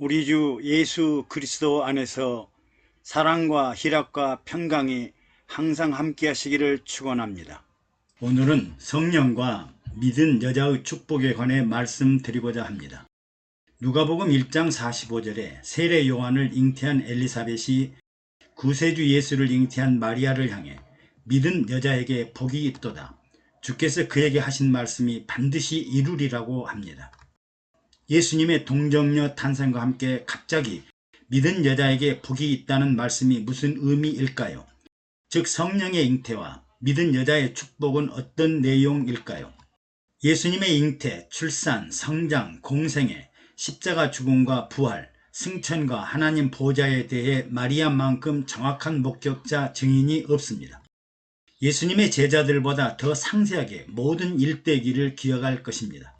우리 주 예수 그리스도 안에서 사랑과 희락과 평강이 항상 함께 하시기를 축원합니다. 오늘은 성령과 믿은 여자의 축복에 관해 말씀드리고자 합니다. 누가복음 1장 45절에 세례 요한을 잉태한 엘리사벳이 구세주 예수를 잉태한 마리아를 향해 믿은 여자에게 복이 있도다. 주께서 그에게 하신 말씀이 반드시 이루리라고 합니다. 예수님의 동정녀 탄생과 함께 갑자기 믿은 여자에게 복이 있다는 말씀이 무슨 의미일까요? 즉 성령의 잉태와 믿은 여자의 축복은 어떤 내용일까요? 예수님의 잉태, 출산, 성장, 공생애, 십자가 죽음과 부활, 승천과 하나님 보좌에 대해 마리아만큼 정확한 목격자 증인이 없습니다. 예수님의 제자들보다 더 상세하게 모든 일대기를 기억할 것입니다.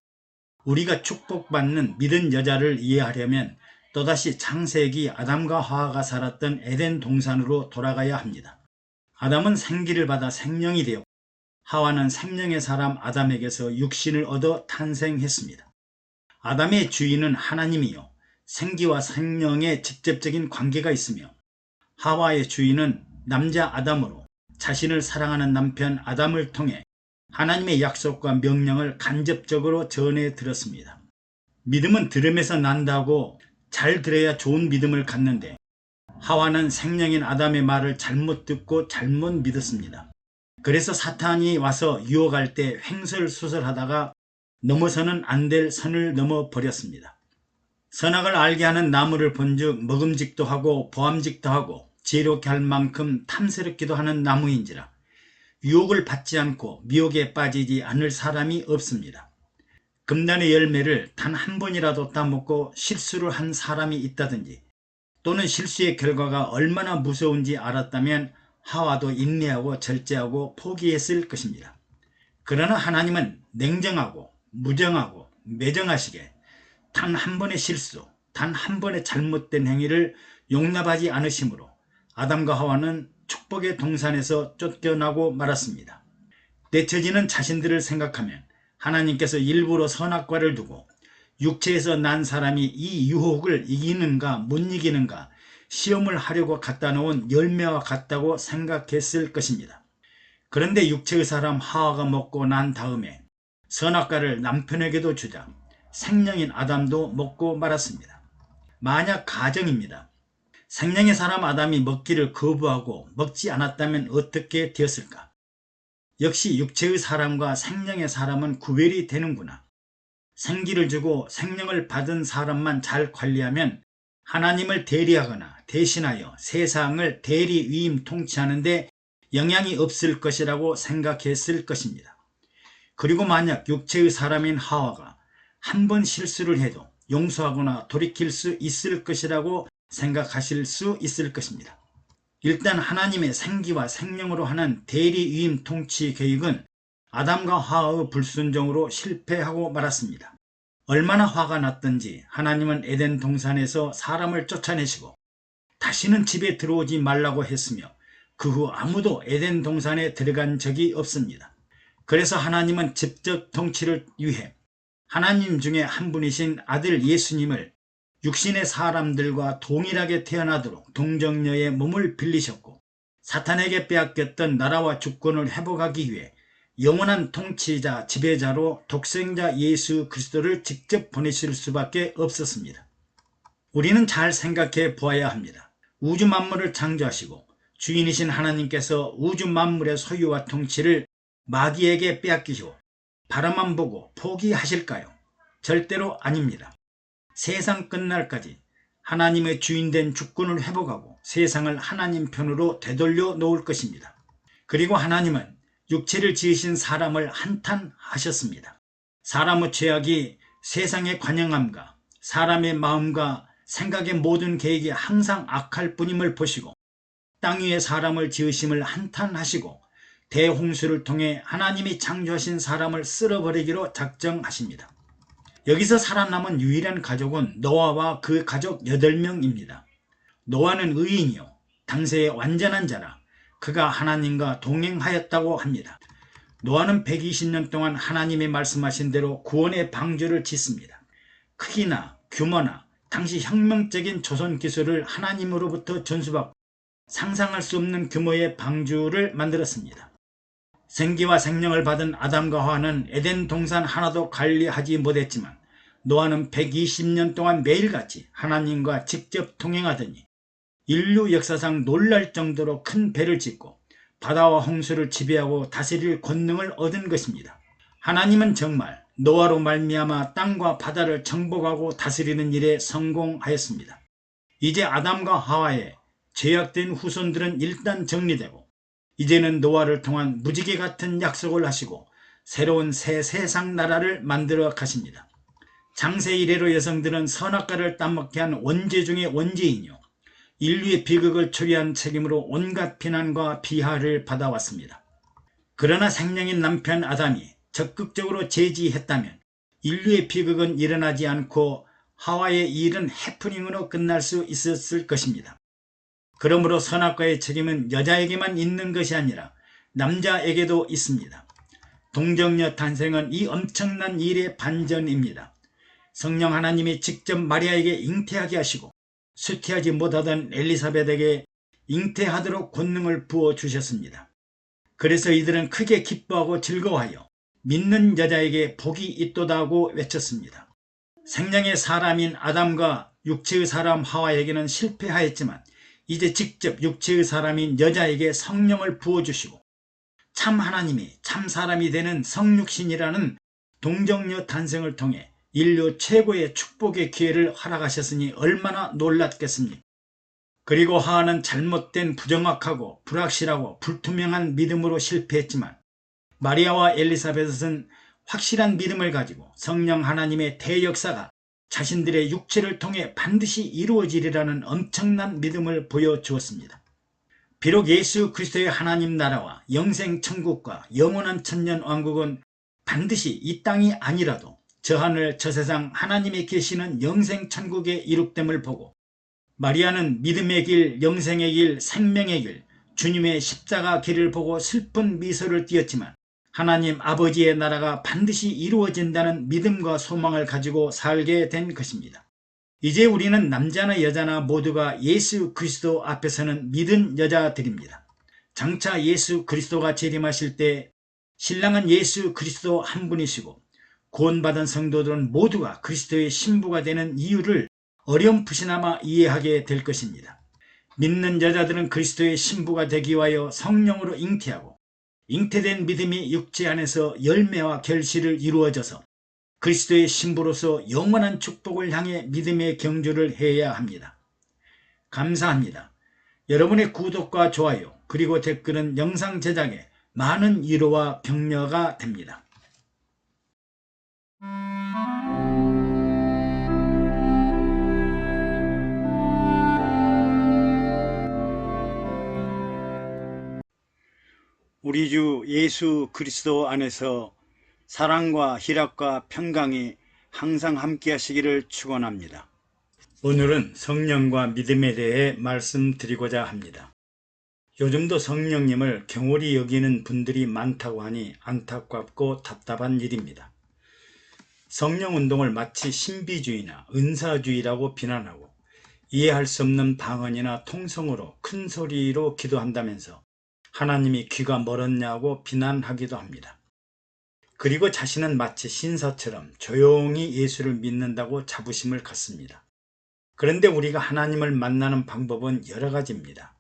우리가 축복받는 믿은 여자를 이해하려면 또다시 창세기 아담과 하와가 살았던 에덴 동산으로 돌아가야 합니다. 아담은 생기를 받아 생명이 되었고 하와는 생명의 사람 아담에게서 육신을 얻어 탄생했습니다. 아담의 주인은 하나님이요 생기와 생명의 직접적인 관계가 있으며 하와의 주인은 남자 아담으로 자신을 사랑하는 남편 아담을 통해 하나님의 약속과 명령을 간접적으로 전해 들었습니다. 믿음은 들음에서 난다고 잘 들어야 좋은 믿음을 갖는데 하와는 생명인 아담의 말을 잘못 듣고 잘못 믿었습니다. 그래서 사탄이 와서 유혹할 때 횡설수설하다가 넘어서는 안 될 선을 넘어버렸습니다. 선악을 알게 하는 나무를 본즉 먹음직도 하고 보암직도 하고 지혜롭게 할 만큼 탐스럽기도 하는 나무인지라 유혹을 받지 않고 미혹에 빠지지 않을 사람이 없습니다. 금단의 열매를 단 한 번이라도 따먹고 실수를 한 사람이 있다든지 또는 실수의 결과가 얼마나 무서운지 알았다면 하와도 인내하고 절제하고 포기했을 것입니다. 그러나 하나님은 냉정하고 무정하고 매정하시게 단 한 번의 실수, 단 한 번의 잘못된 행위를 용납하지 않으시므로 아담과 하와는 축복의 동산에서 쫓겨나고 말았습니다. 내처지는 자신들을 생각하면 하나님께서 일부러 선악과를 두고 육체에서 난 사람이 이 유혹을 이기는가 못 이기는가 시험을 하려고 갖다 놓은 열매와 같다고 생각했을 것입니다. 그런데 육체의 사람 하와가 먹고 난 다음에 선악과를 남편에게도 주자 생명인 아담도 먹고 말았습니다. 만약 가정입니다. 생명의 사람 아담이 먹기를 거부하고 먹지 않았다면 어떻게 되었을까? 역시 육체의 사람과 생명의 사람은 구별이 되는구나. 생기를 주고 생명을 받은 사람만 잘 관리하면 하나님을 대리하거나 대신하여 세상을 대리 위임 통치하는 데 영향이 없을 것이라고 생각했을 것입니다. 그리고 만약 육체의 사람인 하와가 한 번 실수를 해도 용서하거나 돌이킬 수 있을 것이라고 생각하실 수 있을 것입니다. 일단 하나님의 생기와 생명으로 하는 대리위임 통치 계획은 아담과 하와의 불순종으로 실패하고 말았습니다. 얼마나 화가 났던지 하나님은 에덴 동산에서 사람을 쫓아내시고 다시는 집에 들어오지 말라고 했으며 그 후 아무도 에덴 동산에 들어간 적이 없습니다. 그래서 하나님은 직접 통치를 위해 하나님 중에 한 분이신 아들 예수님을 육신의 사람들과 동일하게 태어나도록 동정녀의 몸을 빌리셨고 사탄에게 빼앗겼던 나라와 주권을 회복하기 위해 영원한 통치자 지배자로 독생자 예수 그리스도를 직접 보내실 수밖에 없었습니다. 우리는 잘 생각해 보아야 합니다. 우주 만물을 창조하시고 주인이신 하나님께서 우주 만물의 소유와 통치를 마귀에게 빼앗기시고 바라만 보고 포기하실까요? 절대로 아닙니다. 세상 끝날까지 하나님의 주인된 주권을 회복하고 세상을 하나님 편으로 되돌려 놓을 것입니다. 그리고 하나님은 육체를 지으신 사람을 한탄하셨습니다. 사람의 죄악이 세상의 관영함과 사람의 마음과 생각의 모든 계획이 항상 악할 뿐임을 보시고 땅 위에 사람을 지으심을 한탄하시고 대홍수를 통해 하나님이 창조하신 사람을 쓸어버리기로 작정하십니다. 여기서 살아남은 유일한 가족은 노아와 그 가족 8명입니다. 노아는 의인이요 당세의 완전한 자라 그가 하나님과 동행하였다고 합니다. 노아는 120년 동안 하나님이 말씀하신 대로 구원의 방주를 짓습니다. 크기나 규모나 당시 혁명적인 조선 기술을 하나님으로부터 전수받고 상상할 수 없는 규모의 방주를 만들었습니다. 생기와 생명을 받은 아담과 하와는 에덴 동산 하나도 관리하지 못했지만 노아는 120년 동안 매일같이 하나님과 직접 동행하더니 인류 역사상 놀랄 정도로 큰 배를 짓고 바다와 홍수를 지배하고 다스릴 권능을 얻은 것입니다. 하나님은 정말 노아로 말미암아 땅과 바다를 정복하고 다스리는 일에 성공하였습니다. 이제 아담과 하와의 죄악된 후손들은 일단 정리되고 이제는 노아를 통한 무지개 같은 약속을 하시고 새로운 새 세상 나라를 만들어 가십니다. 장세 이래로 여성들은 선악과를 따먹게 한 원죄 중의 원죄이뇨 인류의 비극을 초래한 책임으로 온갖 비난과 비하를 받아왔습니다. 그러나 생명인 남편 아담이 적극적으로 제지했다면 인류의 비극은 일어나지 않고 하와의 이 일은 해프닝으로 끝날 수 있었을 것입니다. 그러므로 선악과의 책임은 여자에게만 있는 것이 아니라 남자에게도 있습니다. 동정녀 탄생은 이 엄청난 일의 반전입니다. 성령 하나님이 직접 마리아에게 잉태하게 하시고 수태하지 못하던 엘리사벳에게 잉태하도록 권능을 부어주셨습니다. 그래서 이들은 크게 기뻐하고 즐거워하여 믿는 여자에게 복이 있도다 하고 외쳤습니다. 생명의 사람인 아담과 육체의 사람 하와에게는 실패하였지만 이제 직접 육체의 사람인 여자에게 성령을 부어주시고 참 하나님이 참 사람이 되는 성육신이라는 동정녀 탄생을 통해 인류 최고의 축복의 기회를 허락하셨으니 얼마나 놀랐겠습니까? 그리고 하와는 잘못된 부정확하고 불확실하고 불투명한 믿음으로 실패했지만 마리아와 엘리사벳은 확실한 믿음을 가지고 성령 하나님의 대역사가 자신들의 육체를 통해 반드시 이루어지리라는 엄청난 믿음을 보여주었습니다. 비록 예수 그리스도의 하나님 나라와 영생 천국과 영원한 천년 왕국은 반드시 이 땅이 아니라도 저 하늘 저 세상 하나님이 계시는 영생 천국의 이룩됨을 보고 마리아는 믿음의 길, 영생의 길, 생명의 길, 주님의 십자가 길을 보고 슬픈 미소를 띄었지만 하나님 아버지의 나라가 반드시 이루어진다는 믿음과 소망을 가지고 살게 된 것입니다. 이제 우리는 남자나 여자나 모두가 예수 그리스도 앞에서는 믿은 여자들입니다. 장차 예수 그리스도가 재림하실 때 신랑은 예수 그리스도 한 분이시고 구원받은 성도들은 모두가 그리스도의 신부가 되는 이유를 어렴풋이나마 이해하게 될 것입니다. 믿는 여자들은 그리스도의 신부가 되기 위하여 성령으로 잉태하고 잉태된 믿음이 육체 안에서 열매와 결실을 이루어져서 그리스도의 신부로서 영원한 축복을 향해 믿음의 경주를 해야 합니다. 감사합니다. 여러분의 구독과 좋아요 그리고 댓글은 영상 제작에 많은 위로와 격려가 됩니다. 우리 주 예수 그리스도 안에서 사랑과 희락과 평강이 항상 함께 하시기를 축원합니다. 오늘은 성령과 믿음에 대해 말씀드리고자 합니다. 요즘도 성령님을 경홀히 여기는 분들이 많다고 하니 안타깝고 답답한 일입니다. 성령운동을 마치 신비주의나 은사주의라고 비난하고 이해할 수 없는 방언이나 통성으로 큰 소리로 기도한다면서 하나님이 귀가 멀었냐고 비난하기도 합니다. 그리고 자신은 마치 신사처럼 조용히 예수를 믿는다고 자부심을 갖습니다. 그런데 우리가 하나님을 만나는 방법은 여러 가지입니다.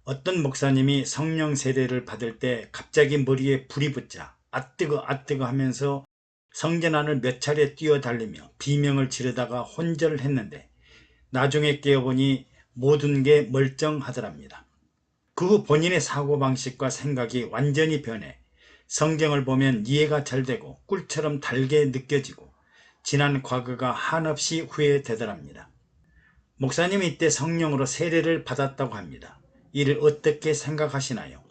어떤 목사님이 성령 세례를 받을 때 갑자기 머리에 불이 붙자 아뜨거 아뜨거 하면서 성전 안을 몇 차례 뛰어달리며 비명을 지르다가 혼절했는데 나중에 깨어보니 모든 게 멀쩡하더랍니다. 그 후 본인의 사고방식과 생각이 완전히 변해 성경을 보면 이해가 잘 되고 꿀처럼 달게 느껴지고 지난 과거가 한없이 후회되더랍니다. 목사님이 이때 성령으로 세례를 받았다고 합니다. 이를 어떻게 생각하시나요?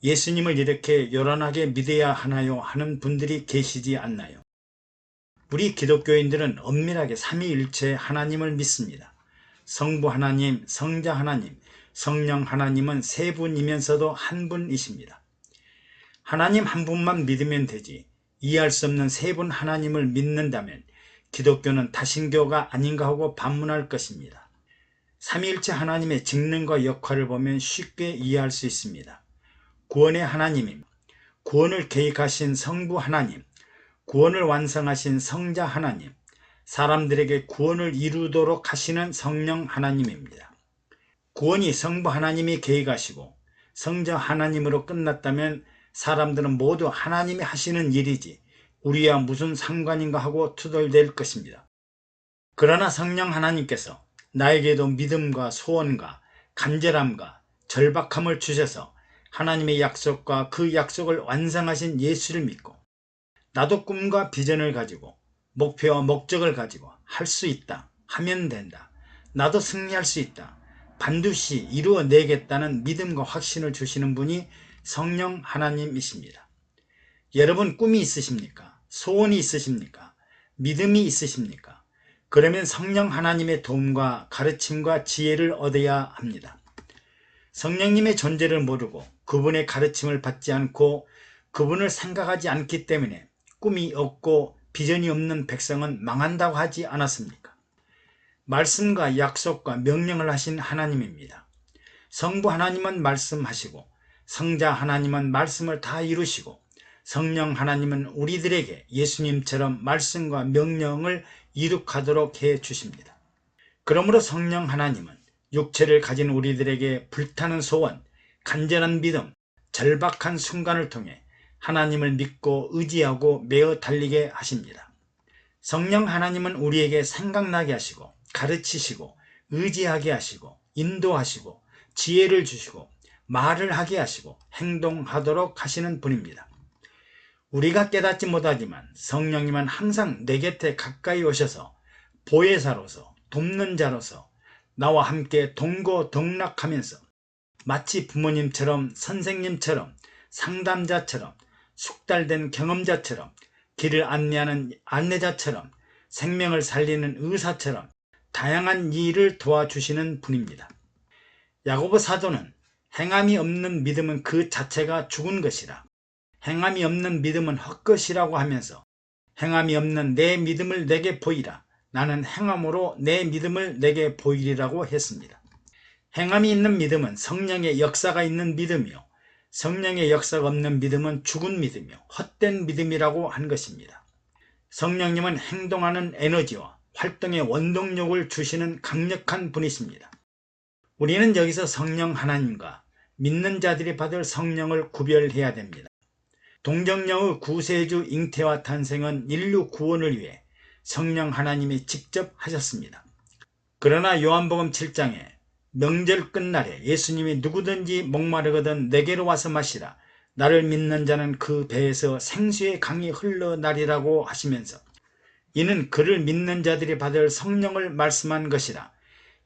예수님을 이렇게 요란하게 믿어야 하나요? 하는 분들이 계시지 않나요? 우리 기독교인들은 엄밀하게 삼위일체 하나님을 믿습니다. 성부 하나님, 성자 하나님, 성령 하나님은 세 분이면서도 한 분이십니다. 하나님 한 분만 믿으면 되지 이해할 수 없는 세 분 하나님을 믿는다면 기독교는 다신교가 아닌가 하고 반문할 것입니다. 삼위일체 하나님의 직능과 역할을 보면 쉽게 이해할 수 있습니다. 구원의 하나님임, 구원을 계획하신 성부 하나님, 구원을 완성하신 성자 하나님, 사람들에게 구원을 이루도록 하시는 성령 하나님입니다. 구원이 성부 하나님이 계획하시고 성자 하나님으로 끝났다면 사람들은 모두 하나님이 하시는 일이지 우리와 무슨 상관인가 하고 투덜댈 것입니다. 그러나 성령 하나님께서 나에게도 믿음과 소원과 간절함과 절박함을 주셔서 하나님의 약속과 그 약속을 완성하신 예수를 믿고 나도 꿈과 비전을 가지고 목표와 목적을 가지고 할 수 있다, 하면 된다, 나도 승리할 수 있다, 반드시 이루어내겠다는 믿음과 확신을 주시는 분이 성령 하나님이십니다. 여러분 꿈이 있으십니까? 소원이 있으십니까? 믿음이 있으십니까? 그러면 성령 하나님의 도움과 가르침과 지혜를 얻어야 합니다. 성령님의 존재를 모르고 그분의 가르침을 받지 않고 그분을 생각하지 않기 때문에 꿈이 없고 비전이 없는 백성은 망한다고 하지 않았습니까? 말씀과 약속과 명령을 하신 하나님입니다. 성부 하나님은 말씀하시고 성자 하나님은 말씀을 다 이루시고 성령 하나님은 우리들에게 예수님처럼 말씀과 명령을 이룩하도록 해 주십니다. 그러므로 성령 하나님은 육체를 가진 우리들에게 불타는 소원, 간절한 믿음, 절박한 순간을 통해 하나님을 믿고 의지하고 메어 달리게 하십니다. 성령 하나님은 우리에게 생각나게 하시고 가르치시고 의지하게 하시고 인도하시고 지혜를 주시고 말을 하게 하시고 행동하도록 하시는 분입니다. 우리가 깨닫지 못하지만 성령님은 항상 내 곁에 가까이 오셔서 보혜사로서 돕는 자로서 나와 함께 동고동락하면서 마치 부모님처럼 선생님처럼 상담자처럼 숙달된 경험자처럼 길을 안내하는 안내자처럼 생명을 살리는 의사처럼 다양한 일을 도와주시는 분입니다. 야고보 사도는 행함이 없는 믿음은 그 자체가 죽은 것이라 행함이 없는 믿음은 헛것이라고 하면서 행함이 없는 내 믿음을 내게 보이라 나는 행함으로 내 믿음을 내게 보이리라고 했습니다. 행함이 있는 믿음은 성령의 역사가 있는 믿음이요 성령의 역사가 없는 믿음은 죽은 믿음이요 헛된 믿음이라고 한 것입니다. 성령님은 행동하는 에너지와 활동의 원동력을 주시는 강력한 분이십니다. 우리는 여기서 성령 하나님과 믿는 자들이 받을 성령을 구별해야 됩니다. 동정녀의 구세주 잉태와 탄생은 인류 구원을 위해 성령 하나님이 직접 하셨습니다. 그러나 요한복음 7장에 명절 끝날에 예수님이 누구든지 목마르거든 내게로 와서 마시라 나를 믿는 자는 그 배에서 생수의 강이 흘러나리라고 하시면서 이는 그를 믿는 자들이 받을 성령을 말씀한 것이라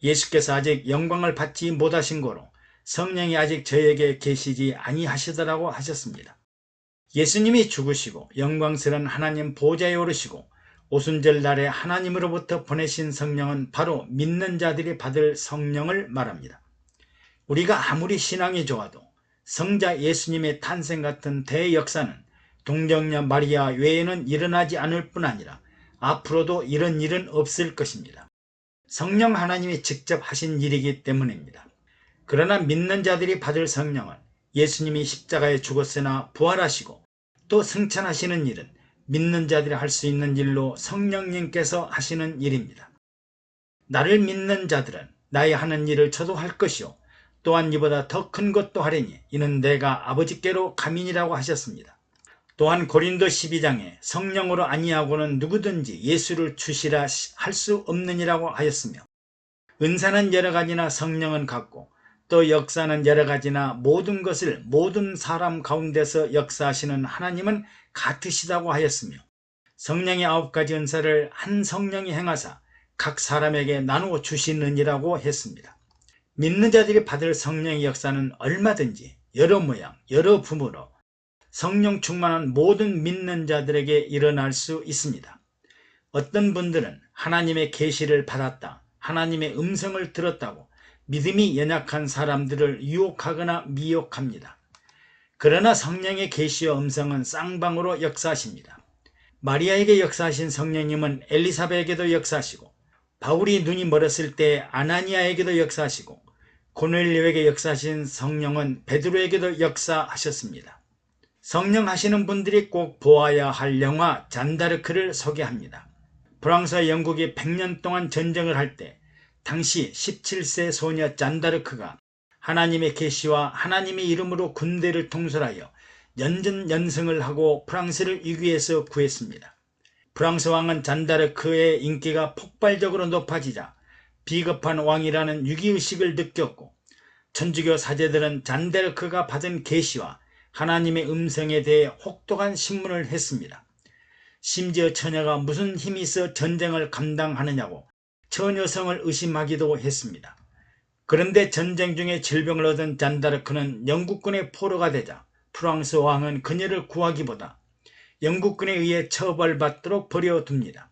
예수께서 아직 영광을 받지 못하신 고로 성령이 아직 저에게 계시지 아니하시더라고 하셨습니다. 예수님이 죽으시고 영광스러운 하나님 보좌에 오르시고 오순절 날에 하나님으로부터 보내신 성령은 바로 믿는 자들이 받을 성령을 말합니다. 우리가 아무리 신앙이 좋아도 성자 예수님의 탄생 같은 대역사는 동정녀 마리아 외에는 일어나지 않을 뿐 아니라 앞으로도 이런 일은 없을 것입니다. 성령 하나님이 직접 하신 일이기 때문입니다. 그러나 믿는 자들이 받을 성령은 예수님이 십자가에 죽었으나 부활하시고 또 승천하시는 일은 믿는 자들이 할 수 있는 일로 성령님께서 하시는 일입니다. 나를 믿는 자들은 나의 하는 일을 저도 할 것이요 또한 이보다 더 큰 것도 하리니 이는 내가 아버지께로 가민이라고 하셨습니다. 또한 고린도 12장에 성령으로 아니하고는 누구든지 예수를 주시라 할 수 없느니라고 하였으며 은사는 여러 가지나 성령은 같고 또 역사는 여러 가지나 모든 것을 모든 사람 가운데서 역사하시는 하나님은 같으시다고 하였으며 성령의 9가지 은사를 한 성령이 행하사 각 사람에게 나누어 주시느니라고 했습니다. 믿는 자들이 받을 성령의 역사는 얼마든지 여러 모양 여러 부모로 성령 충만한 모든 믿는 자들에게 일어날 수 있습니다. 어떤 분들은 하나님의 계시를 받았다, 하나님의 음성을 들었다고 믿음이 연약한 사람들을 유혹하거나 미혹합니다. 그러나 성령의 계시와 음성은 쌍방으로 역사하십니다. 마리아에게 역사하신 성령님은 엘리사벳에게도 역사하시고, 바울이 눈이 멀었을 때 아나니아에게도 역사하시고, 고넬료에게 역사하신 성령은 베드로에게도 역사하셨습니다. 성령 하시는 분들이 꼭 보아야 할 영화 잔다르크를 소개합니다. 프랑스와 영국이 100년 동안 전쟁을 할 때 당시 17세 소녀 잔다르크가 하나님의 계시와 하나님의 이름으로 군대를 통솔하여 연전연승을 하고 프랑스를 위기에서 구했습니다. 프랑스 왕은 잔다르크의 인기가 폭발적으로 높아지자 비겁한 왕이라는 위기의식을 느꼈고, 천주교 사제들은 잔다르크가 받은 계시와 하나님의 음성에 대해 혹독한 신문을 했습니다. 심지어 처녀가 무슨 힘이 있어 전쟁을 감당하느냐고 처녀성을 의심하기도 했습니다. 그런데 전쟁 중에 질병을 얻은 잔다르크는 영국군의 포로가 되자 프랑스 왕은 그녀를 구하기보다 영국군에 의해 처벌받도록 버려둡니다.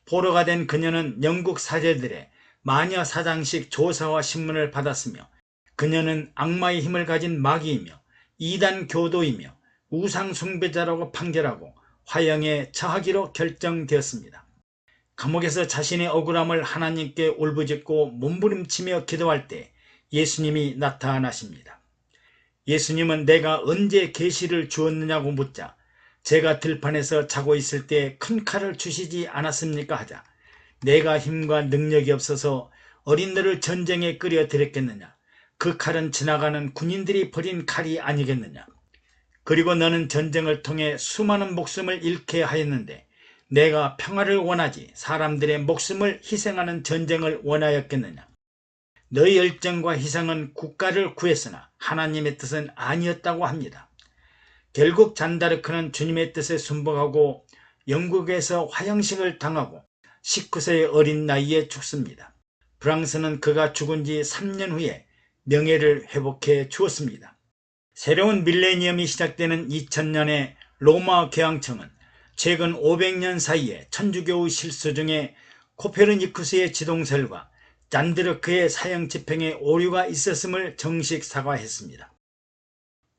포로가 된 그녀는 영국 사제들의 마녀 사장식 조사와 신문을 받았으며, 그녀는 악마의 힘을 가진 마귀이며 이단 교도이며 우상 숭배자라고 판결하고 화형에 처하기로 결정되었습니다. 감옥에서 자신의 억울함을 하나님께 울부짖고 몸부림치며 기도할 때 예수님이 나타나십니다. 예수님은 내가 언제 계시를 주었느냐고 묻자, 제가 들판에서 자고 있을 때 큰 칼을 주시지 않았습니까 하자, 내가 힘과 능력이 없어서 어린들을 전쟁에 끌어들였겠느냐, 그 칼은 지나가는 군인들이 버린 칼이 아니겠느냐, 그리고 너는 전쟁을 통해 수많은 목숨을 잃게 하였는데 내가 평화를 원하지 사람들의 목숨을 희생하는 전쟁을 원하였겠느냐. 너희 열정과 희생은 국가를 구했으나 하나님의 뜻은 아니었다고 합니다. 결국 잔다르크는 주님의 뜻에 순복하고 영국에서 화형식을 당하고 19세의 어린 나이에 죽습니다. 프랑스는 그가 죽은 지 3년 후에 명예를 회복해 주었습니다. 새로운 밀레니엄이 시작되는 2000년에 로마 교황청은 최근 500년 사이에 천주교의 실수 중에 코페르니쿠스의 지동설과 잔다르크의 사형 집행에 오류가 있었음을 정식 사과했습니다.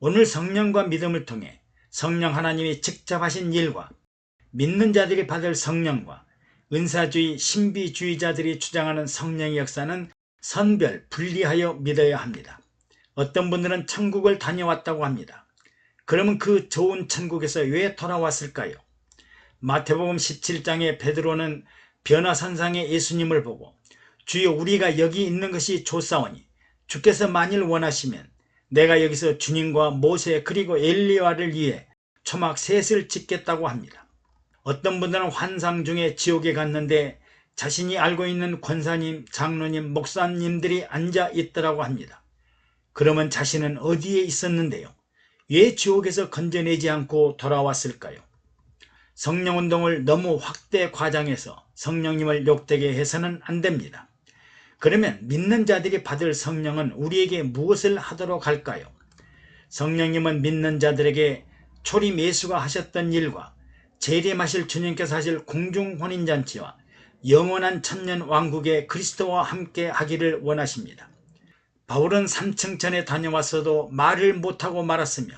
오늘 성령과 믿음을 통해 성령 하나님이 직접 하신 일과 믿는 자들이 받을 성령과 은사주의 신비주의자들이 주장하는 성령의 역사는 선별 분리하여 믿어야 합니다. 어떤 분들은 천국을 다녀왔다고 합니다. 그러면 그 좋은 천국에서 왜 돌아왔을까요? 마태복음 17장에 베드로는 변화산상의 예수님을 보고 주여 우리가 여기 있는 것이 좋사오니 주께서 만일 원하시면 내가 여기서 주님과 모세 그리고 엘리야를 위해 초막 셋을 짓겠다고 합니다. 어떤 분들은 환상 중에 지옥에 갔는데 자신이 알고 있는 권사님, 장로님, 목사님들이 앉아 있더라고 합니다. 그러면 자신은 어디에 있었는데요? 왜 지옥에서 건져내지 않고 돌아왔을까요? 성령운동을 너무 확대 과장해서 성령님을 욕되게 해서는 안 됩니다. 그러면 믿는 자들이 받을 성령은 우리에게 무엇을 하도록 할까요? 성령님은 믿는 자들에게 초림 예수가 하셨던 일과 재림하실 주님께서 하실 공중혼인잔치와 영원한 천년 왕국의 그리스도와 함께 하기를 원하십니다. 바울은 삼층천에 다녀왔어도 말을 못하고 말았으며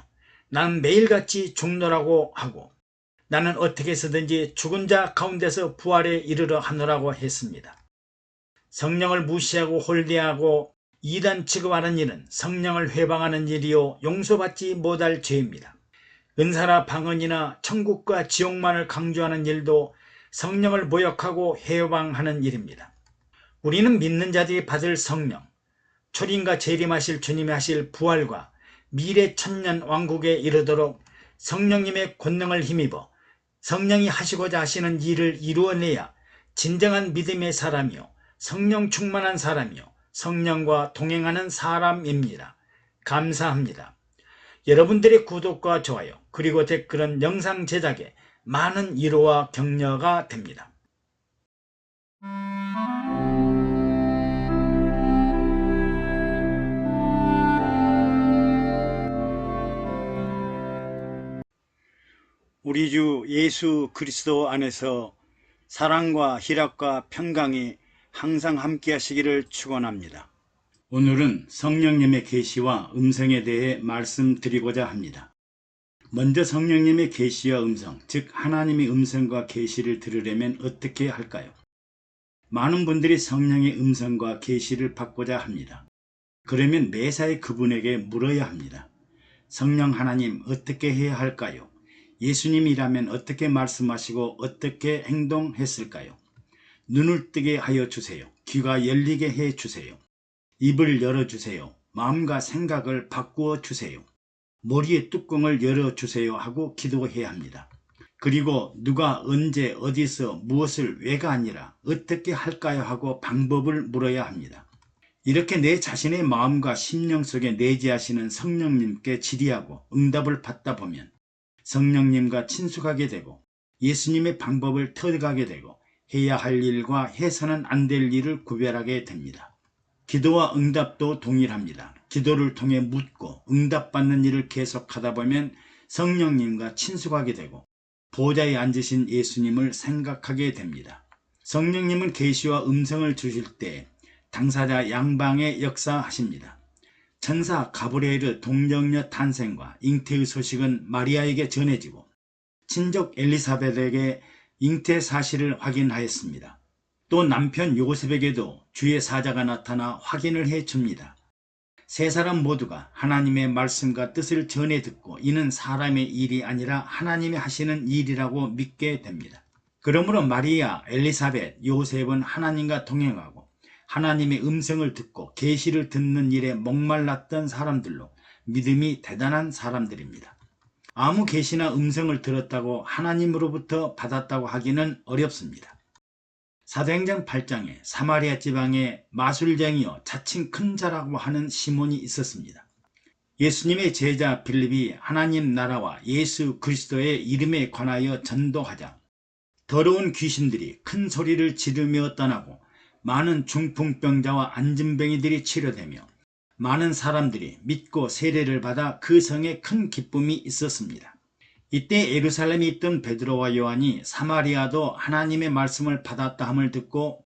나는 매일같이 죽노라고 하고 나는 어떻게 해서든지 죽은 자 가운데서 부활에 이르러 하노라고 했습니다. 성령을 무시하고 홀대하고 이단 취급하는 일은 성령을 회방하는 일이요 용서받지 못할 죄입니다. 은사나 방언이나 천국과 지옥만을 강조하는 일도 성령을 모욕하고 회방하는 일입니다. 우리는 믿는 자들이 받을 성령, 초림과 재림하실 주님이 하실 부활과 미래 천년 왕국에 이르도록 성령님의 권능을 힘입어 성령이 하시고자 하시는 일을 이루어내야 진정한 믿음의 사람이요 성령 충만한 사람이요 성령과 동행하는 사람입니다. 감사합니다. 여러분들의 구독과 좋아요 그리고 댓글은 영상 제작에 많은 위로와 격려가 됩니다. 우리 주 예수 그리스도 안에서 사랑과 희락과 평강이 항상 함께 하시기를 축원합니다. 오늘은 성령님의 계시와 음성에 대해 말씀드리고자 합니다. 먼저 성령님의 계시와 음성, 즉 하나님의 음성과 계시를 들으려면 어떻게 할까요? 많은 분들이 성령의 음성과 계시를 받고자 합니다. 그러면 매사에 그분에게 물어야 합니다. 성령 하나님, 어떻게 해야 할까요? 예수님이라면 어떻게 말씀하시고 어떻게 행동했을까요? 눈을 뜨게 하여 주세요. 귀가 열리게 해 주세요. 입을 열어주세요. 마음과 생각을 바꾸어 주세요. 머리의 뚜껑을 열어주세요 하고 기도해야 합니다. 그리고 누가 언제 어디서 무엇을 왜가 아니라 어떻게 할까요 하고 방법을 물어야 합니다. 이렇게 내 자신의 마음과 심령 속에 내재하시는 성령님께 질의하고 응답을 받다 보면 성령님과 친숙하게 되고 예수님의 방법을 터득하게 되고 해야 할 일과 해서는 안 될 일을 구별하게 됩니다. 기도와 응답도 동일합니다. 기도를 통해 묻고 응답받는 일을 계속하다 보면 성령님과 친숙하게 되고 보좌에 앉으신 예수님을 생각하게 됩니다. 성령님은 계시와 음성을 주실 때 당사자 양방에 역사하십니다. 천사 가브리엘의 동정녀 탄생과 잉태의 소식은 마리아에게 전해지고 친족 엘리사벳에게 잉태 사실을 확인하였습니다. 또 남편 요셉에게도 주의 사자가 나타나 확인을 해줍니다. 세 사람 모두가 하나님의 말씀과 뜻을 전해 듣고 이는 사람의 일이 아니라 하나님이 하시는 일이라고 믿게 됩니다. 그러므로 마리아, 엘리사벳, 요셉은 하나님과 동행하고 하나님의 음성을 듣고 계시를 듣는 일에 목말랐던 사람들로 믿음이 대단한 사람들입니다. 아무 계시나 음성을 들었다고 하나님으로부터 받았다고 하기는 어렵습니다. 사도행전 8장에 사마리아 지방에 마술쟁이요 자칭 큰 자라고 하는 시몬이 있었습니다. 예수님의 제자 빌립이 하나님 나라와 예수 그리스도의 이름에 관하여 전도하자 더러운 귀신들이 큰 소리를 지르며 떠나고 많은 중풍병자와 안진뱅이들이 치료되며 많은 사람들이 믿고 세례를 받아 그 성에 큰 기쁨이 있었습니다. 이때 예루살렘에 있던 베드로와 요한이 사마리아도 하나님의 말씀을 받았다 함을 듣고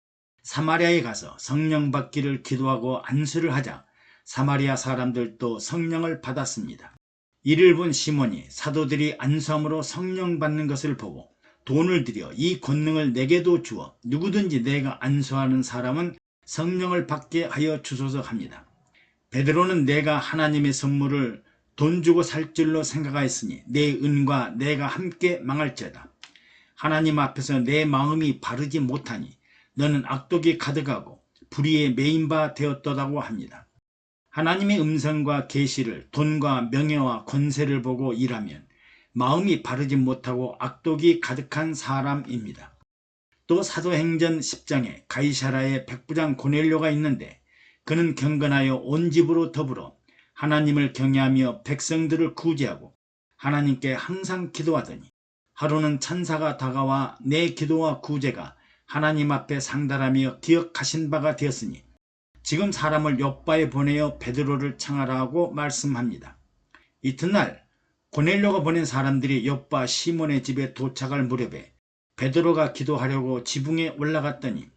사마리아에 가서 성령 받기를 기도하고 안수를 하자 사마리아 사람들도 성령을 받았습니다. 이를 본 시몬이 사도들이 안수함으로 성령 받는 것을 보고 돈을 들여 이 권능을 내게도 주어 누구든지 내가 안수하는 사람은 성령을 받게 하여 주소서 합니다. 베드로는 내가 하나님의 선물을 돈 주고 살 줄로 생각하였으니 내 은과 내가 함께 망할지어다. 하나님 앞에서 내 마음이 바르지 못하니 너는 악독이 가득하고 불의에 매인 바 되었도다고 합니다. 하나님의 음성과 계시를 돈과 명예와 권세를 보고 일하면 마음이 바르지 못하고 악독이 가득한 사람입니다. 또 사도행전 10장에 가이사라의 백부장 고넬료가 있는데 그는 경건하여 온 집으로 더불어 하나님을 경외하며 백성들을 구제하고 하나님께 항상 기도하더니 하루는 천사가 다가와 내 기도와 구제가 하나님 앞에 상달하며 기억하신 바가 되었으니 지금 사람을 욥바에 보내어 베드로를 청하라 하고 말씀합니다. 이튿날 고넬료가 보낸 사람들이 욥바 시몬의 집에 도착할 무렵에 베드로가 기도하려고 지붕에 올라갔더니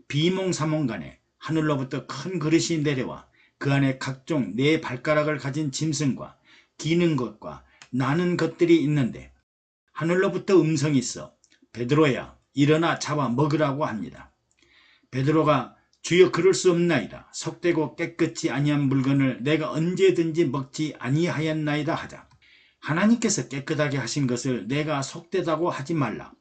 비몽사몽간에 하늘로부터 큰 그릇이 내려와 그 안에 각종 네 발가락을 가진 짐승과 기는 것과 나는 것들이 있는데 하늘로부터 음성이 있어 베드로야 일어나 잡아 먹으라고 합니다. 베드로가 주여 그럴 수 없나이다. 속되고 깨끗이 아니한 물건을 내가 언제든지 먹지 아니하였나이다 하자 하나님께서 깨끗하게 하신 것을 내가 속되다고 하지 말라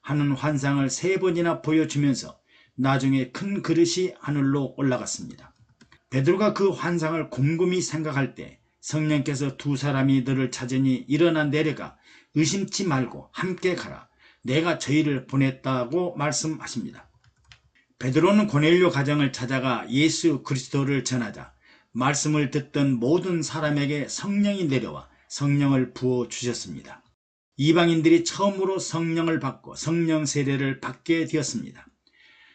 하는 환상을 3번이나 보여주면서 나중에 큰 그릇이 하늘로 올라갔습니다. 베드로가 그 환상을 곰곰이 생각할 때 성령께서 2 사람이 너를 찾으니 일어나 내려가 의심치 말고 함께 가라. 내가 저희를 보냈다고 말씀하십니다. 베드로는 고넬료 가정을 찾아가 예수 그리스도를 전하자 말씀을 듣던 모든 사람에게 성령이 내려와 성령을 부어주셨습니다. 이방인들이 처음으로 성령을 받고 성령 세례를 받게 되었습니다.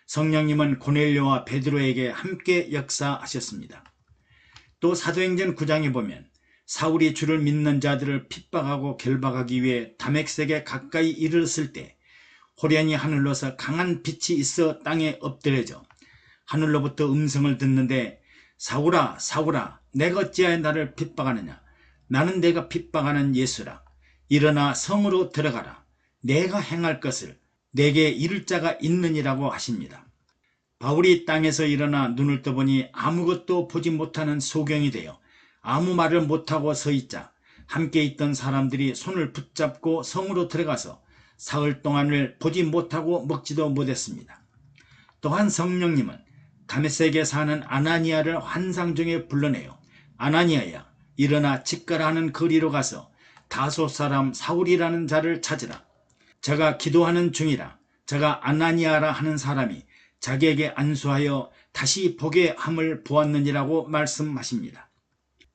성령님은 고넬료와 베드로에게 함께 역사하셨습니다. 또 사도행전 9장에 보면 사울이 주를 믿는 자들을 핍박하고 결박하기 위해 다메섹에 가까이 이르렀을 때 호련히 하늘로서 강한 빛이 있어 땅에 엎드려져 하늘로부터 음성을 듣는데 사울아 사울아 내가 어찌하여 나를 핍박하느냐 나는 내가 핍박하는 예수라 일어나 성으로 들어가라. 내가 행할 것을 내게 이룰 자가 있느니라고 하십니다. 바울이 땅에서 일어나 눈을 떠보니 아무것도 보지 못하는 소경이 되어 아무 말을 못하고 서 있자 함께 있던 사람들이 손을 붙잡고 성으로 들어가서 사흘 동안을 보지 못하고 먹지도 못했습니다. 또한 성령님은 다메섹에 사는 아나니아를 환상 중에 불러내어 아나니아야, 일어나 직가라 하는 거리로 가서 다소 사람 사울이라는 자를 찾으라. 저가 기도하는 중이라. 저가 아나니아라 하는 사람이 자기에게 안수하여 다시 보게 함을 보았느니라고 말씀하십니다.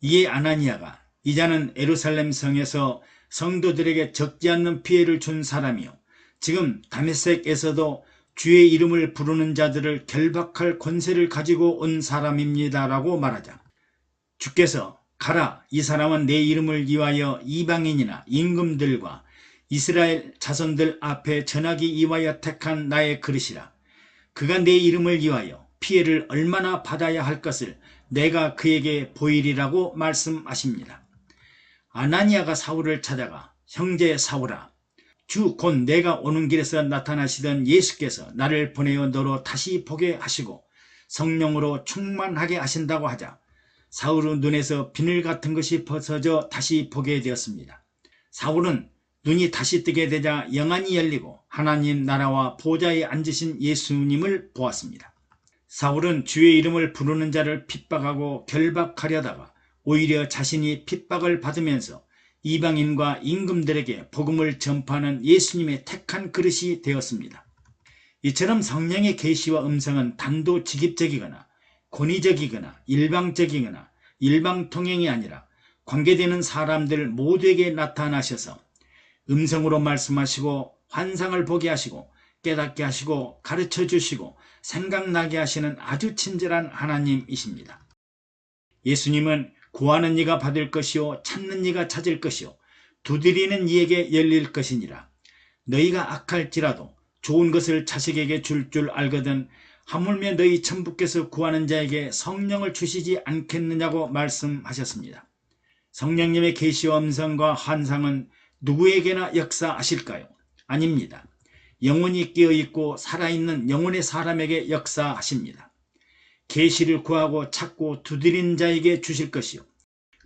이에 아나니아가 이 자는 예루살렘 성에서 성도들에게 적지 않는 피해를 준 사람이요 지금 다메섹에서도 주의 이름을 부르는 자들을 결박할 권세를 가지고 온 사람입니다라고 말하자 주께서 가라, 이 사람은 내 이름을 위하여 이방인이나 임금들과 이스라엘 자손들 앞에 전하기 위하여 택한 나의 그릇이라. 그가 내 이름을 위하여 피해를 얼마나 받아야 할 것을 내가 그에게 보이리라고 말씀하십니다. 아나니아가 사울을 찾아가 형제 사울아, 주 곧 내가 오는 길에서 나타나시던 예수께서 나를 보내어 너로 다시 보게 하시고 성령으로 충만하게 하신다고 하자 사울의 눈에서 비늘 같은 것이 벗어져 다시 보게 되었습니다. 사울은 눈이 다시 뜨게 되자 영안이 열리고 하나님 나라와 보좌에 앉으신 예수님을 보았습니다. 사울은 주의 이름을 부르는 자를 핍박하고 결박하려다가 오히려 자신이 핍박을 받으면서 이방인과 임금들에게 복음을 전파하는 예수님의 택한 그릇이 되었습니다. 이처럼 성령의 계시와 음성은 단도직입적이거나 권위적이거나 일방적이거나 일방통행이 아니라 관계되는 사람들 모두에게 나타나셔서 음성으로 말씀하시고 환상을 보게 하시고 깨닫게 하시고 가르쳐 주시고 생각나게 하시는 아주 친절한 하나님이십니다. 예수님은 구하는 이가 받을 것이요 찾는 이가 찾을 것이요 두드리는 이에게 열릴 것이니라. 너희가 악할지라도 좋은 것을 자식에게 줄 알거든 하물며 너희 천부께서 구하는 자에게 성령을 주시지 않겠느냐고 말씀하셨습니다. 성령님의 계시와 음성과 환상은 누구에게나 역사하실까요? 아닙니다. 영혼이 깨어있고 살아있는 영혼의 사람에게 역사하십니다. 계시를 구하고 찾고 두드린 자에게 주실 것이요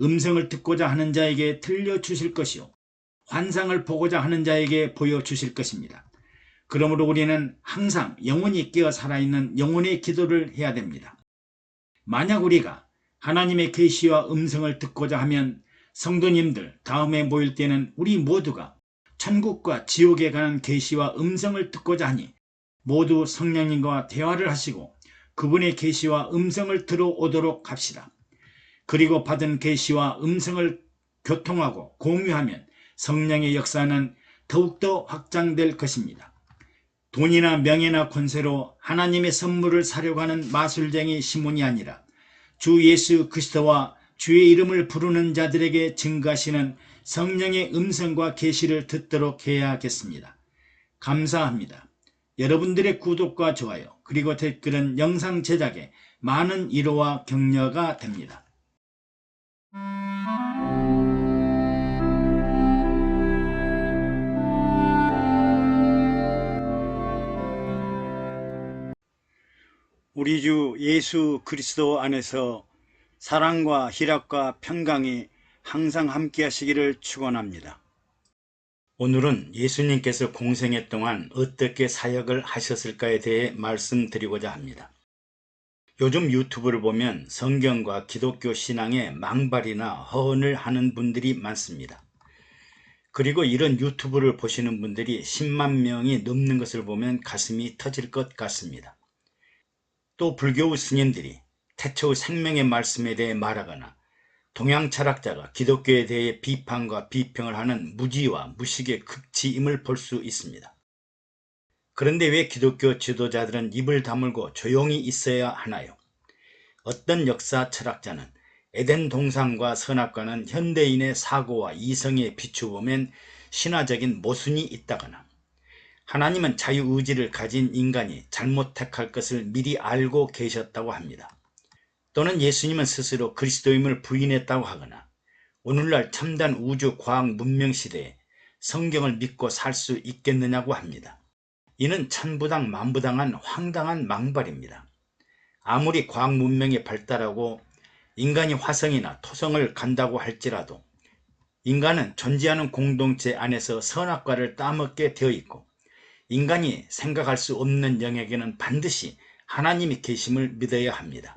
음성을 듣고자 하는 자에게 들려주실 것이요 환상을 보고자 하는 자에게 보여주실 것입니다. 그러므로 우리는 항상 영혼이 깨어 살아있는 영혼의 기도를 해야 됩니다. 만약 우리가 하나님의 계시와 음성을 듣고자 하면 성도님들 다음에 모일 때는 우리 모두가 천국과 지옥에 관한 계시와 음성을 듣고자 하니 모두 성령님과 대화를 하시고 그분의 계시와 음성을 들어오도록 합시다. 그리고 받은 계시와 음성을 교통하고 공유하면 성령의 역사는 더욱더 확장될 것입니다. 돈이나 명예나 권세로 하나님의 선물을 사려고 하는 마술쟁이 시몬이 아니라 주 예수 그리스도와 주의 이름을 부르는 자들에게 증거하시는 성령의 음성과 계시를 듣도록 해야겠습니다. 감사합니다. 여러분들의 구독과 좋아요 그리고 댓글은 영상 제작에 많은 위로와 격려가 됩니다. 우리 주 예수 그리스도 안에서 사랑과 희락과 평강이 항상 함께 하시기를 축원합니다. 오늘은 예수님께서 공생애 동안 어떻게 사역을 하셨을까에 대해 말씀드리고자 합니다. 요즘 유튜브를 보면 성경과 기독교 신앙에 망발이나 허언을 하는 분들이 많습니다. 그리고 이런 유튜브를 보시는 분들이 10만 명이 넘는 것을 보면 가슴이 터질 것 같습니다. 또 불교 스님들이 태초의 생명의 말씀에 대해 말하거나 동양 철학자가 기독교에 대해 비판과 비평을 하는 무지와 무식의 극치임을 볼 수 있습니다. 그런데 왜 기독교 지도자들은 입을 다물고 조용히 있어야 하나요? 어떤 역사 철학자는 에덴 동산과 선악과는 현대인의 사고와 이성에 비추보면 신화적인 모순이 있다거나 하나님은 자유의지를 가진 인간이 잘못 택할 것을 미리 알고 계셨다고 합니다. 또는 예수님은 스스로 그리스도임을 부인했다고 하거나 오늘날 첨단 우주 과학 문명 시대에 성경을 믿고 살 수 있겠느냐고 합니다. 이는 천부당 만부당한 황당한 망발입니다. 아무리 과학 문명이 발달하고 인간이 화성이나 토성을 간다고 할지라도 인간은 존재하는 공동체 안에서 선악과를 따먹게 되어 있고 인간이 생각할 수 없는 영역에는 반드시 하나님이 계심을 믿어야 합니다.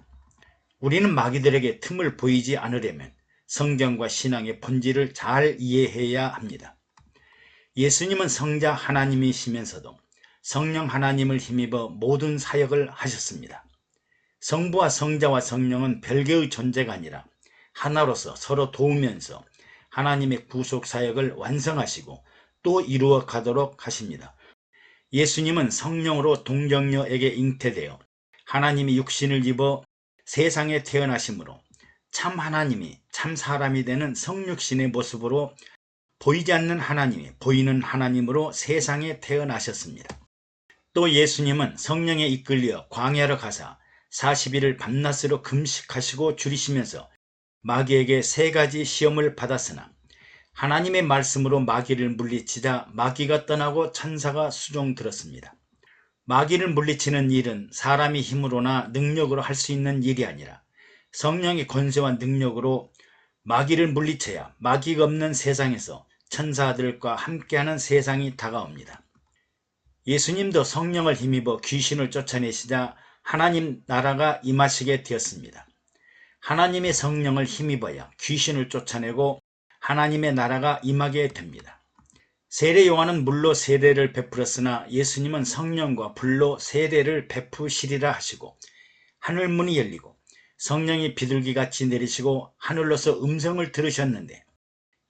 우리는 마귀들에게 틈을 보이지 않으려면 성경과 신앙의 본질을 잘 이해해야 합니다. 예수님은 성자 하나님이시면서도 성령 하나님을 힘입어 모든 사역을 하셨습니다. 성부와 성자와 성령은 별개의 존재가 아니라 하나로서 서로 도우면서 하나님의 구속 사역을 완성하시고 또 이루어 가도록 하십니다. 예수님은 성령으로 동정녀에게 잉태되어 하나님이 육신을 입어 세상에 태어나심으로 참 하나님이 참 사람이 되는 성육신의 모습으로 보이지 않는 하나님이 보이는 하나님으로 세상에 태어나셨습니다. 또 예수님은 성령에 이끌려 광야로 가사 40일을 밤낮으로 금식하시고 줄이시면서 마귀에게 3가지 시험을 받았으나 하나님의 말씀으로 마귀를 물리치자 마귀가 떠나고 천사가 수종 들었습니다. 마귀를 물리치는 일은 사람의 힘으로나 능력으로 할 수 있는 일이 아니라 성령의 권세와 능력으로 마귀를 물리쳐야 마귀가 없는 세상에서 천사들과 함께하는 세상이 다가옵니다. 예수님도 성령을 힘입어 귀신을 쫓아내시자 하나님 나라가 임하시게 되었습니다. 하나님의 성령을 힘입어야 귀신을 쫓아내고 하나님의 나라가 임하게 됩니다. 세례 요한은 물로 세례를 베풀었으나 예수님은 성령과 불로 세례를 베푸시리라 하시고 하늘문이 열리고 성령이 비둘기같이 내리시고 하늘로서 음성을 들으셨는데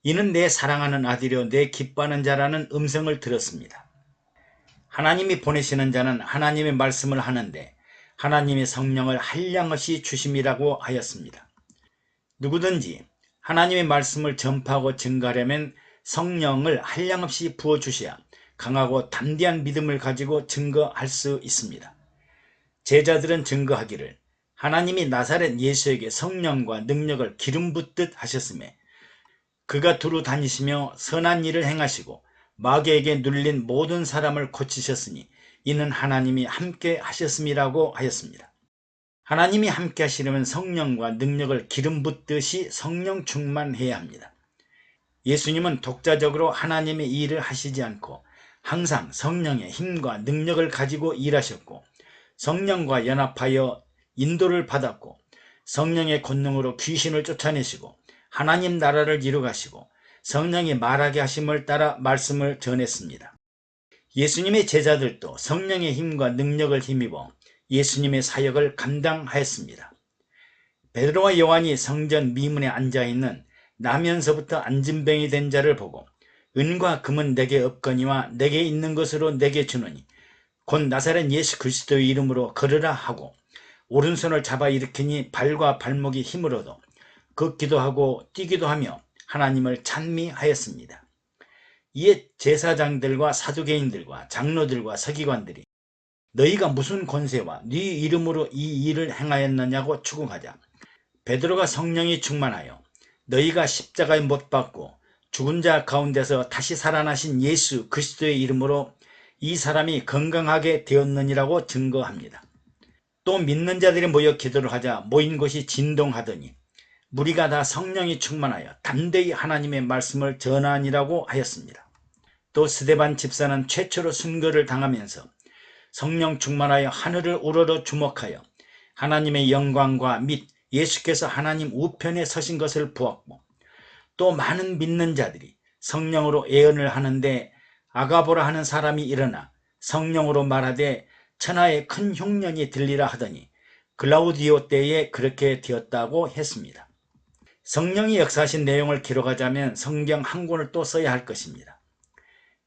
이는 내 사랑하는 아들이요 내 기뻐하는 자라는 음성을 들었습니다. 하나님이 보내시는 자는 하나님의 말씀을 하는데 하나님의 성령을 한량없이 주심이라고 하였습니다. 누구든지 하나님의 말씀을 전파하고 증거하려면 성령을 한량없이 부어주셔야 강하고 담대한 믿음을 가지고 증거할 수 있습니다. 제자들은 증거하기를 하나님이 나사렛 예수에게 성령과 능력을 기름 붓듯 하셨으며 그가 두루 다니시며 선한 일을 행하시고 마귀에게 눌린 모든 사람을 고치셨으니 이는 하나님이 함께 하셨음이라고 하였습니다. 하나님이 함께 하시려면 성령과 능력을 기름 붓듯이 성령 충만해야 합니다. 예수님은 독자적으로 하나님의 일을 하시지 않고 항상 성령의 힘과 능력을 가지고 일하셨고 성령과 연합하여 인도를 받았고 성령의 권능으로 귀신을 쫓아내시고 하나님 나라를 이루가시고 성령이 말하게 하심을 따라 말씀을 전했습니다. 예수님의 제자들도 성령의 힘과 능력을 힘입어 예수님의 사역을 감당하였습니다. 베드로와 요한이 성전 미문에 앉아있는 나면서부터 안진뱅이 된 자를 보고 은과 금은 내게 없거니와 내게 있는 것으로 내게 주노니 곧 나사렛 예수 그리스도의 이름으로 걸으라 하고 오른손을 잡아 일으키니 발과 발목이 힘을 얻어 걷기도 하고 뛰기도 하며 하나님을 찬미하였습니다. 이에 제사장들과 사두개인들과 장로들과 서기관들이 너희가 무슨 권세와 네 이름으로 이 일을 행하였느냐고 추궁하자 베드로가 성령이 충만하여 너희가 십자가에 못 박고 죽은 자 가운데서 다시 살아나신 예수 그리스도의 이름으로 이 사람이 건강하게 되었느니라고 증거합니다. 또 믿는 자들이 모여 기도를 하자 모인 곳이 진동하더니 무리가 다 성령이 충만하여 담대히 하나님의 말씀을 전하니라고 하였습니다. 또 스데반 집사는 최초로 순교를 당하면서 성령 충만하여 하늘을 우러러 주목하여 하나님의 영광과 및 예수께서 하나님 우편에 서신 것을 보았고 또 많은 믿는 자들이 성령으로 예언을 하는데 아가보라 하는 사람이 일어나 성령으로 말하되 천하에 큰 흉년이 들리라 하더니 글라우디오 때에 그렇게 되었다고 했습니다. 성령이 역사하신 내용을 기록하자면 성경 한 권을 또 써야 할 것입니다.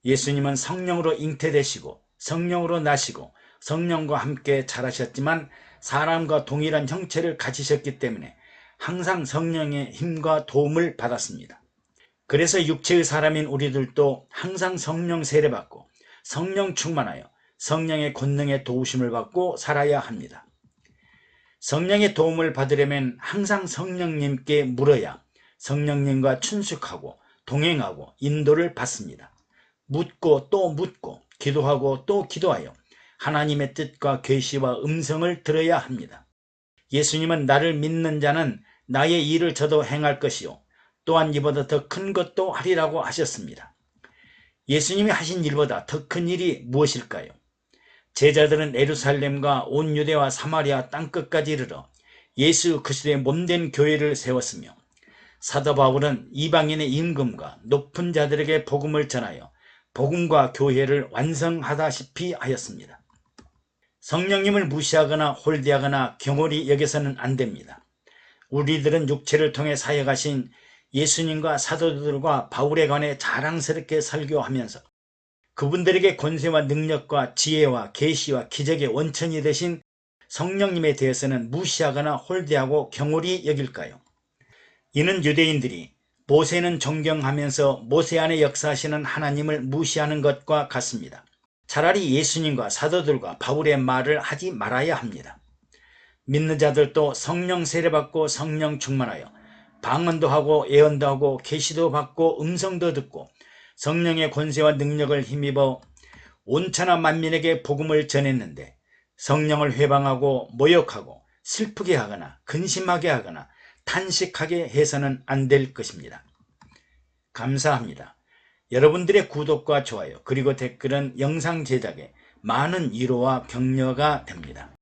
예수님은 성령으로 잉태되시고 성령으로 나시고 성령과 함께 자라셨지만 사람과 동일한 형체를 가지셨기 때문에 항상 성령의 힘과 도움을 받았습니다. 그래서 육체의 사람인 우리들도 항상 성령 세례받고 성령 충만하여 성령의 권능의 도우심을 받고 살아야 합니다. 성령의 도움을 받으려면 항상 성령님께 물어야 성령님과 친숙하고 동행하고 인도를 받습니다. 묻고 또 묻고 기도하고 또 기도하여 하나님의 뜻과 계시와 음성을 들어야 합니다. 예수님은 나를 믿는 자는 나의 일을 저도 행할 것이요 또한 이보다 더 큰 것도 하리라고 하셨습니다. 예수님이 하신 일보다 더 큰 일이 무엇일까요? 제자들은 예루살렘과 온 유대와 사마리아 땅끝까지 이르러 예수 그리스도의 몸된 교회를 세웠으며 사도 바울은 이방인의 임금과 높은 자들에게 복음을 전하여 복음과 교회를 완성하다시피 하였습니다. 성령님을 무시하거나 홀대하거나 경홀히 여겨서는 안 됩니다. 우리들은 육체를 통해 사역하신 예수님과 사도들과 바울에 관해 자랑스럽게 설교하면서 그분들에게 권세와 능력과 지혜와 계시와 기적의 원천이 되신 성령님에 대해서는 무시하거나 홀대하고 경홀히 여길까요? 이는 유대인들이 모세는 존경하면서 모세 안에 역사하시는 하나님을 무시하는 것과 같습니다. 차라리 예수님과 사도들과 바울의 말을 하지 말아야 합니다. 믿는 자들도 성령 세례받고 성령 충만하여 방언도 하고 예언도 하고 계시도 받고 음성도 듣고 성령의 권세와 능력을 힘입어 온천하 만민에게 복음을 전했는데 성령을 회방하고 모욕하고 슬프게 하거나 근심하게 하거나 탄식하게 해서는 안 될 것입니다. 감사합니다. 여러분들의 구독과 좋아요 그리고 댓글은 영상 제작에 많은 위로와 격려가 됩니다.